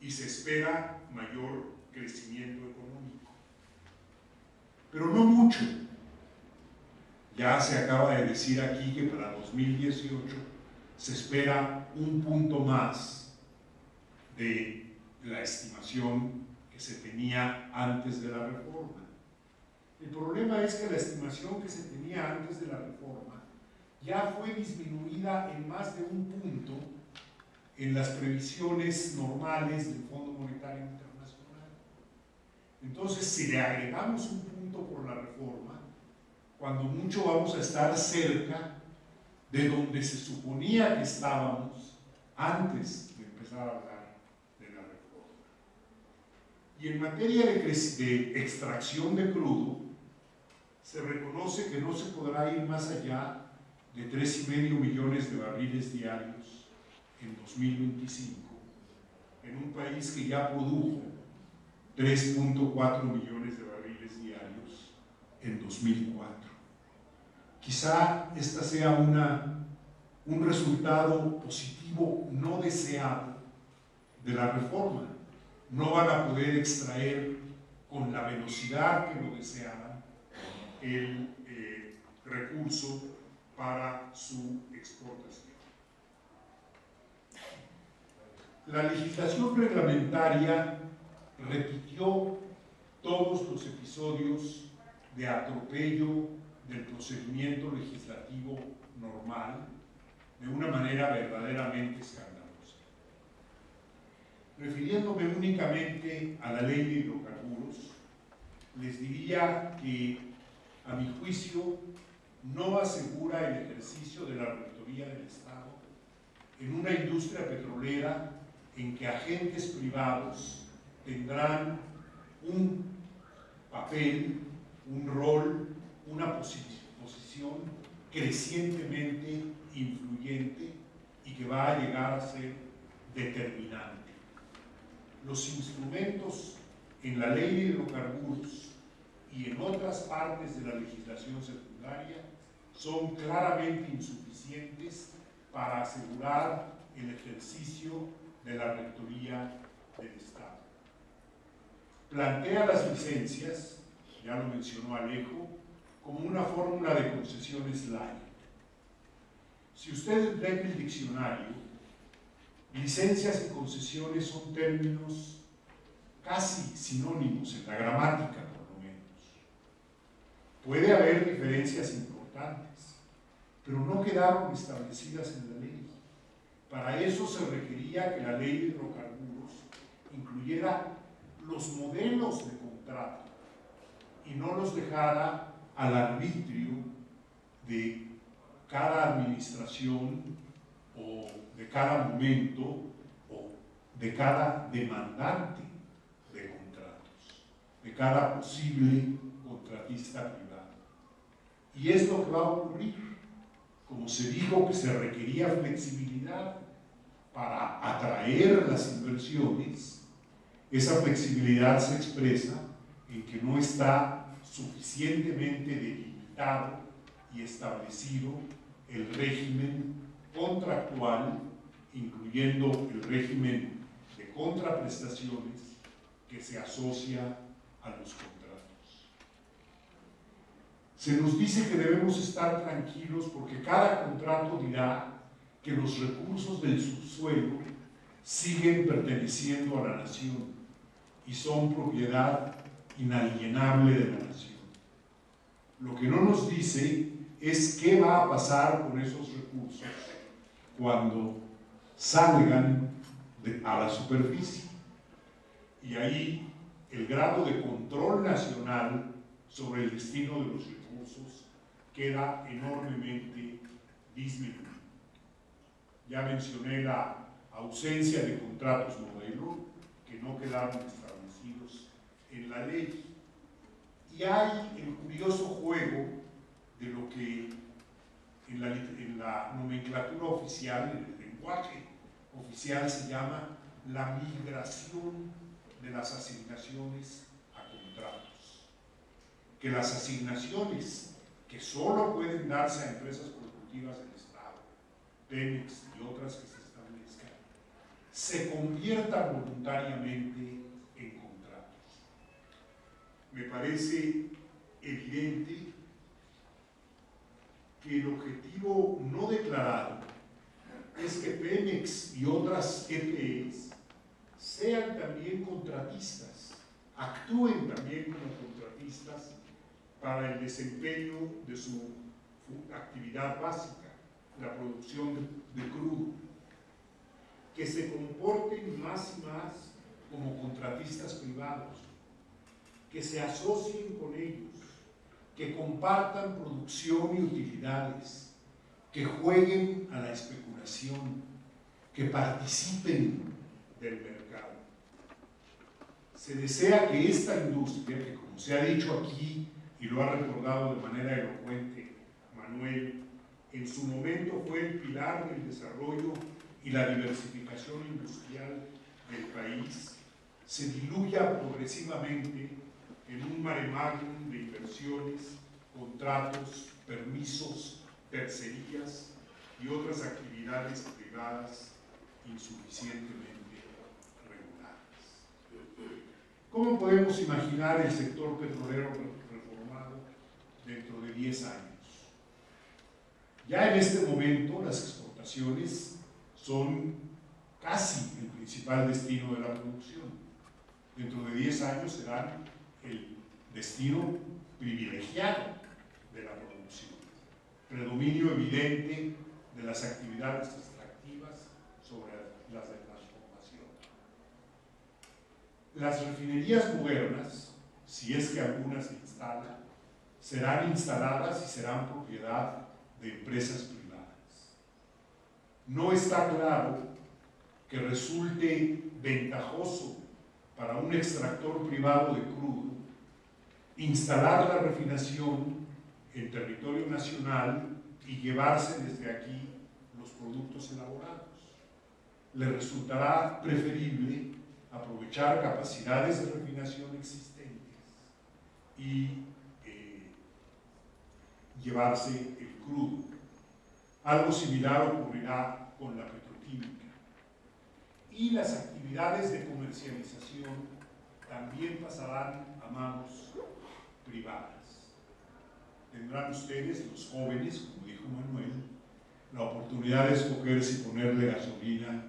y se espera mayor crecimiento económico. Pero no mucho. Ya se acaba de decir aquí que para 2018 se espera un punto más de la estimación que se tenía antes de la reforma. El problema es que la estimación que se tenía antes de la reforma ya fue disminuida en más de un punto en las previsiones normales del Fondo Monetario Internacional. Entonces, si le agregamos un punto por la reforma, cuando mucho vamos a estar cerca de donde se suponía que estábamos antes de empezar a hablar de la reforma. Y en materia de extracción de crudo, se reconoce que no se podrá ir más allá de 3,5 millones de barriles diarios en 2025, en un país que ya produjo 3,4 millones de barriles diarios en 2004. Quizá esta sea un resultado positivo no deseado de la reforma. No van a poder extraer con la velocidad que lo deseaban el recurso para su exportación. La legislación reglamentaria repitió todos los episodios de atropello del procedimiento legislativo normal de una manera verdaderamente escandalosa. Refiriéndome únicamente a la ley de hidrocarburos, les diría que, a mi juicio, no asegura el ejercicio de la rectoría del Estado en una industria petrolera en que agentes privados tendrán un papel, un rol, una posición crecientemente influyente y que va a llegar a ser determinante. Los instrumentos en la ley de hidrocarburos y en otras partes de la legislación secundaria son claramente insuficientes para asegurar el ejercicio de la rectoría del Estado. Plantea las licencias, ya lo mencionó Alejo, como una fórmula de concesiones light. Si ustedes leen el diccionario, licencias y concesiones son términos casi sinónimos en la gramática, por lo menos. Puede haber diferencias importantes, pero no quedaron establecidas en la ley. Para eso se requería que la ley de hidrocarburos incluyera los modelos de contrato y no los dejara al arbitrio de cada administración o de cada momento o de cada demandante de contratos, de cada posible contratista privado. Y es lo que va a ocurrir. Como se dijo que se requería flexibilidad para atraer las inversiones, esa flexibilidad se expresa en que no está suficientemente delimitado y establecido el régimen contractual, incluyendo el régimen de contraprestaciones que se asocia a los contratos. Se nos dice que debemos estar tranquilos porque cada contrato dirá que los recursos del subsuelo siguen perteneciendo a la nación y son propiedad inalienable de la nación. Lo que no nos dice es qué va a pasar con esos recursos cuando salgan a la superficie. Y ahí el grado de control nacional sobre el destino de los recursos queda enormemente disminuido. Ya mencioné la ausencia de contratos modelo que no quedaron establecidos en la ley. Y hay el curioso juego de lo que en la nomenclatura oficial, en el lenguaje oficial, se llama la migración de las asignaciones a contratos. Que las asignaciones que solo pueden darse a empresas productivas del Estado, Pemex y otras que se establezcan, se convierta voluntariamente en contratos. Me parece evidente que el objetivo no declarado es que Pemex y otras EPEs sean también contratistas, actúen también como contratistas para el desempeño de su actividad básica, la producción de crudo, que se comporten más y más como contratistas privados, que se asocien con ellos, que compartan producción y utilidades, que jueguen a la especulación, que participen del mercado. Se desea que esta industria, que como se ha dicho aquí y lo ha recordado de manera elocuente Manuel, en su momento fue el pilar del desarrollo y la diversificación industrial del país, se diluya progresivamente en un mare magnum de inversiones, contratos, permisos, tercerías y otras actividades privadas insuficientemente reguladas. ¿Cómo podemos imaginar el sector petrolero reformado dentro de 10 años? Ya en este momento las exportaciones son casi el principal destino de la producción. Dentro de 10 años serán el destino privilegiado de la producción. Predominio evidente de las actividades extractivas sobre las de transformación. Las refinerías modernas, si es que algunas se instalan, serán instaladas y serán propiedad de empresas privadas. No está claro que resulte ventajoso para un extractor privado de crudo instalar la refinación en territorio nacional y llevarse desde aquí los productos elaborados. Le resultará preferible aprovechar capacidades de refinación existentes y llevarse el crudo. Algo similar ocurrirá con la petroquímica. Y las actividades de comercialización también pasarán a manos privadas. Tendrán ustedes, los jóvenes, como dijo Manuel, la oportunidad de escoger si ponerle gasolina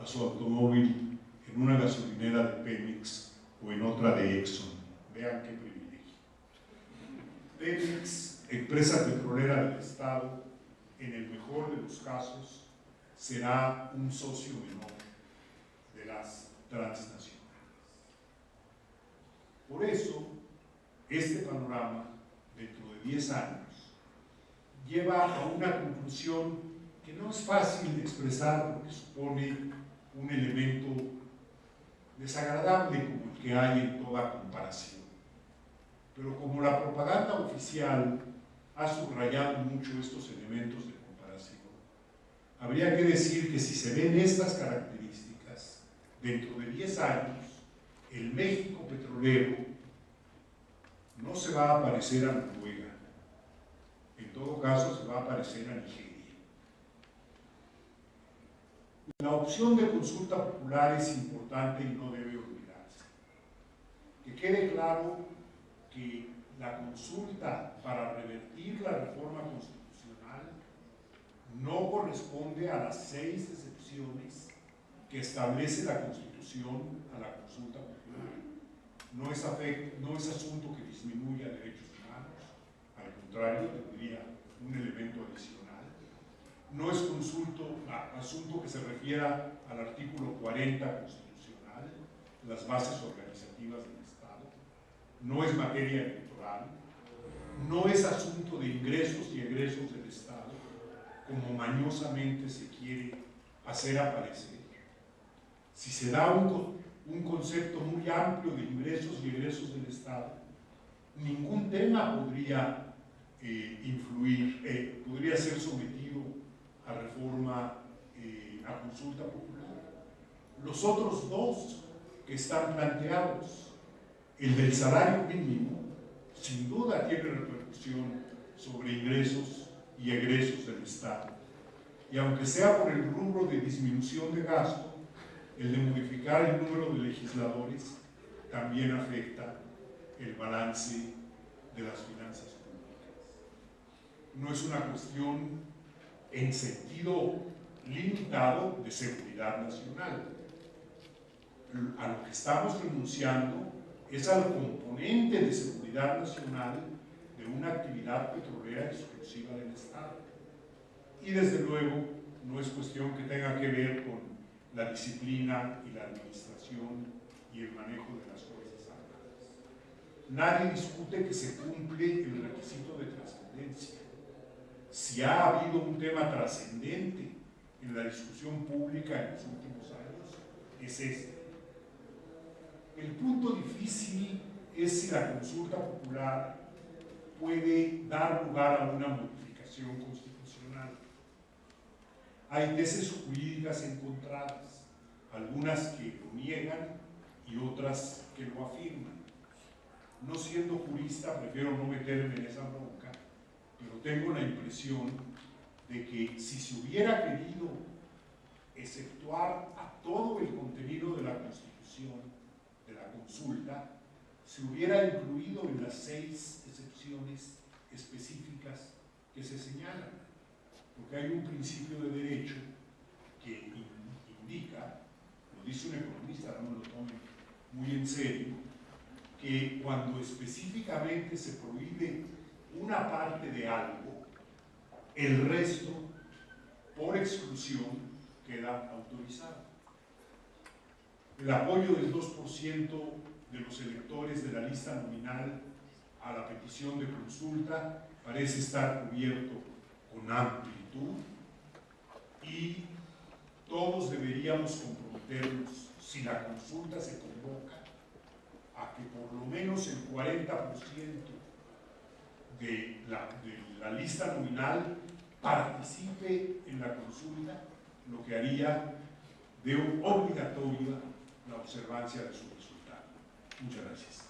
a su automóvil en una gasolinera de Pemex o en otra de Exxon. Vean qué privilegio. Pemex, empresa petrolera del Estado, en el mejor de los casos, será un socio menor de las transnacionales. Por eso, este panorama, dentro de 10 años, lleva a una conclusión que no es fácil de expresar porque supone un elemento desagradable como el que hay en toda comparación. Pero como la propaganda oficial ha subrayado mucho estos elementos de comparación, habría que decir que si se ven estas características, dentro de 10 años, el México petrolero no se va a parecer a Noruega, en todo caso se va a parecer a Nigeria. La opción de consulta popular es importante y no debe olvidarse. Que quede claro que la consulta para revertir la reforma constitucional no corresponde a las 6 excepciones que establece la Constitución a la consulta popular. No es asunto que disminuya derechos humanos, al contrario, tendría un elemento adicional. No es asunto que se refiera al artículo 40 constitucional, las bases organizativas del Estado. No es materia electoral. No es asunto de ingresos y egresos del Estado, como mañosamente se quiere hacer aparecer. Si se da un concepto muy amplio de ingresos y egresos del Estado, ningún tema podría influir, podría ser sometido a reforma, a consulta popular. Los otros dos que están planteados, el del salario mínimo, sin duda tiene repercusión sobre ingresos y egresos del Estado. Y aunque sea por el rubro de disminución de gasto, el de modificar el número de legisladores también afecta el balance de las finanzas públicas. No es una cuestión en sentido limitado de seguridad nacional. A lo que estamos renunciando es al componente de seguridad nacional de una actividad petrolera exclusiva del Estado. Y desde luego no es cuestión que tenga que ver con la disciplina y la administración y el manejo de las Fuerzas Armadas. Nadie discute que se cumple el requisito de trascendencia. Si ha habido un tema trascendente en la discusión pública en los últimos años, es este. El punto difícil es si la consulta popular puede dar lugar a una modificación constitucional. Hay tesis jurídicas encontradas, algunas que lo niegan y otras que lo afirman. No siendo jurista, prefiero no meterme en esa bronca, pero tengo la impresión de que si se hubiera querido exceptuar a todo el contenido de la Constitución, de la consulta, se hubiera incluido en las 6 excepciones específicas que se señalan, porque hay un principio de derecho que indica, lo dice un economista, no me lo tomen muy en serio, que cuando específicamente se prohíbe una parte de algo, el resto, por exclusión, queda autorizado. El apoyo del 2% de los electores de la lista nominal a la petición de consulta parece estar cubierto con amplitud y todos deberíamos comprometernos, si la consulta se convoca, a que por lo menos el 40% de la lista nominal participe en la consulta, lo que haría de obligatoria la observancia de su resultado. Muchas gracias.